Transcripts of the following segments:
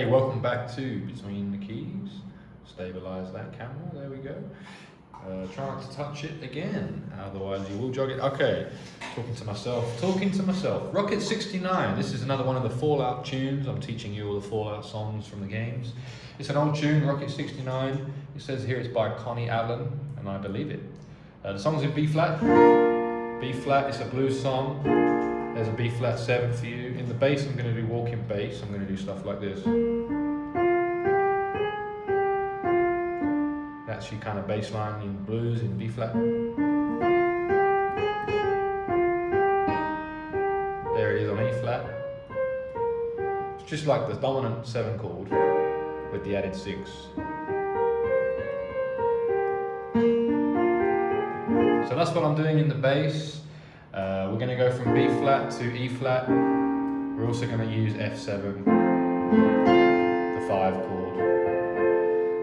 Hey, welcome back to Between the Keys. Stabilize that camera, there we go. Try not to touch it again, otherwise you will jog it. Okay, talking to myself. Rocket 69, this is another one of the Fallout tunes. I'm teaching you all the Fallout songs from the games. It's an old tune, Rocket 69. It says here it's by Connie Allen, and I believe it. The song's in B flat. B flat, it's a blues song. There's a B flat 7 for you. In the bass, I'm going to do walking bass. I'm going to do stuff like this. That's your kind of bass line in blues in B flat. There it is on E flat. It's just like the dominant 7 chord with the added 6. So that's what I'm doing in the bass. We're going to go from B flat to E flat. We're also going to use F7, the 5 chord.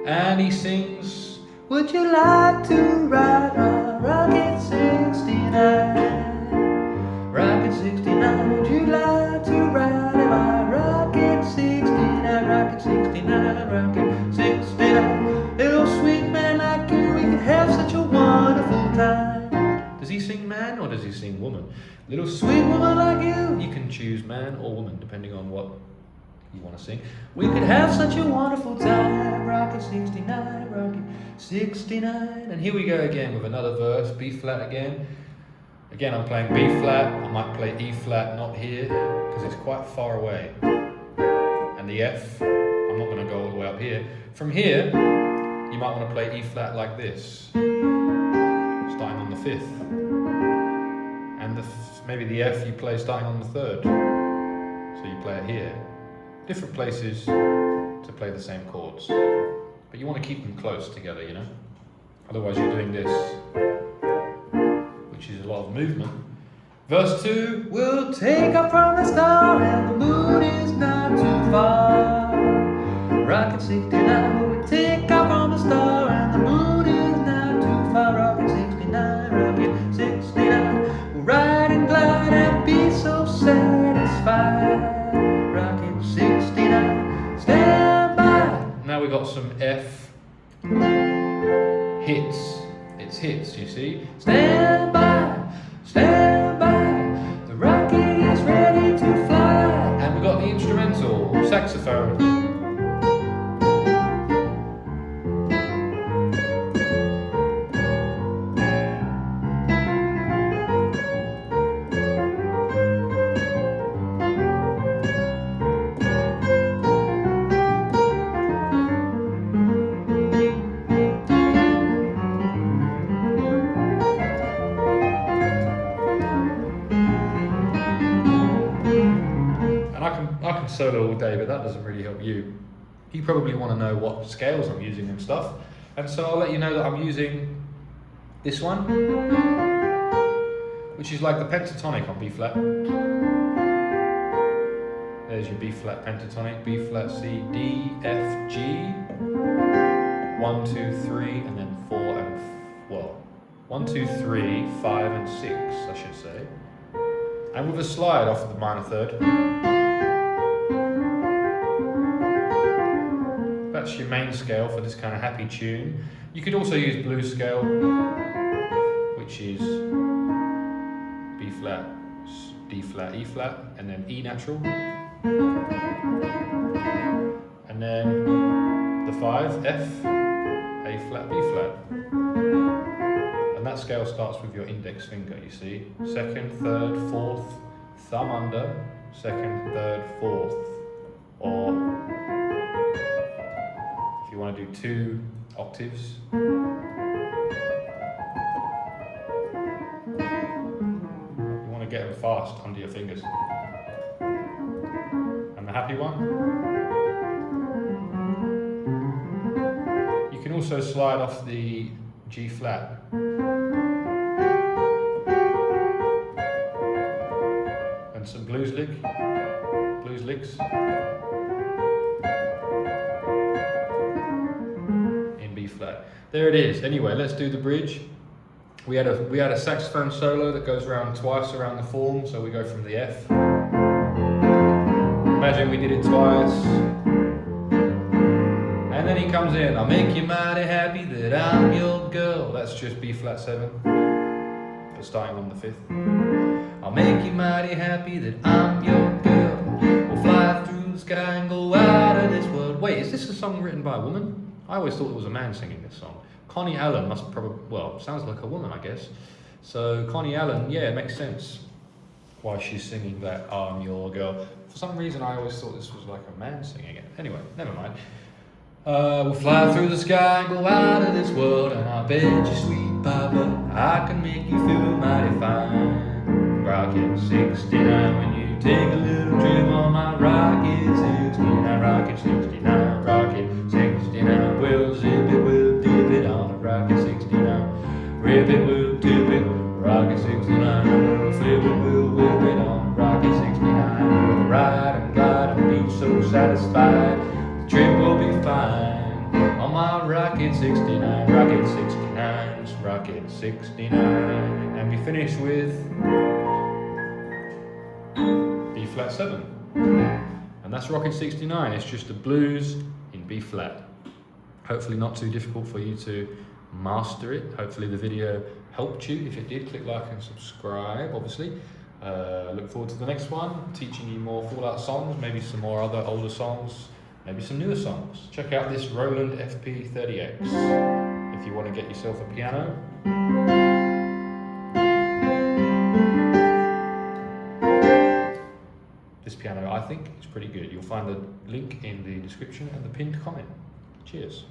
And he sings, would you like to ride my Rocket 69? Rocket 69, would you like to ride my Rocket 69? Rocket 69, Rocket 69. Little sweet man like you, we could have such a wonderful time. Does he sing man or does he sing woman? Little sweet woman like you can choose man or woman depending on what you want to sing. We could have such a wonderful time. Rocket 69, Rocket 69. And here we go again with another verse, B flat again. Again, I'm playing B flat. I might play E flat, not here, because it's quite far away. And the F, I'm not going to go all the way up here. From here, you might want to play E flat like this, starting on the 5th. And maybe the F you play starting on the 3rd. So you play it here. Different places to play the same chords. But you want to keep them close together, you know? Otherwise you're doing this, which is a lot of movement. Verse 2, we'll take off from the star and the moon is not too far. Rocket 69, we'll take off from the star and the moon is not too far. Rocket 69, Rocket 69. We'll ride and glide and be so satisfied. Rocket 69, stand by. Now we got some F hits. It's hits, you see. Stand by, stand by. The rocket is ready to fly. And we got the instrumental saxophone. I can solo all day, but that doesn't really help you. You probably want to know what scales I'm using and stuff. And so I'll let you know that I'm using this one, which is like the pentatonic on B flat. There's your B flat pentatonic, B flat C, D, F, G, 1, 2, 3, and then 4 and, 1, 2, 3, 5 and 6, I should say. And with a slide off the minor 3rd. That's your main scale for this kind of happy tune. You could also use blues scale, which is B flat, D flat, E flat, and then E natural. And then the 5, F, A flat, B flat. And that scale starts with your index finger, you see. 2nd, 3rd, 4th, thumb under, 2nd, 3rd, 4th. Or if you want to do 2 octaves, you want to get them fast under your fingers. And the happy one, you can also slide off the G flat. And some blues licks. Flat. There it is. Anyway, let's do the bridge. We had a saxophone solo that goes around twice around the form, so we go from the F. Imagine we did it twice. then he comes in. I'll make you mighty happy that I'm your girl. That's just B flat 7, but starting on the 5th. I'll make you mighty happy that I'm your girl. We'll fly through the sky and go out of this world. Wait, is this a song written by a woman? I always thought it was a man singing this song. Connie Allen must probably, well, sounds like a woman, I guess. So Connie Allen, yeah, it makes sense why she's singing that I'm your girl. For some reason I always thought this was like a man singing it. Anyway, never mind. We'll fly through the sky and go out of this world, and I bet you, sweet papa, I can make you feel mighty fine. Rocket 69, when you take a little trip on my rocket 69, rocket 69, rocket 69. We'll zip it, we'll dip it on a rocket 69. Rip it, we'll dip it, rocket 69. We'll flip it, we'll whip it on a rocket 69. We'll ride and glide and be so satisfied. The trip will be fine on my rocket 69, rocket 69's rocket 69. And we finish with B flat 7, and that's rocket 69. It's just a blues in B flat. Hopefully not too difficult for you to master it. Hopefully the video helped you. If it did, click like and subscribe, obviously. Look forward to the next one, teaching you more Fallout songs, maybe some more other older songs, maybe some newer songs. Check out this Roland FP-30X if you want to get yourself a piano. This piano, I think, is pretty good. You'll find the link in the description and the pinned comment. Cheers.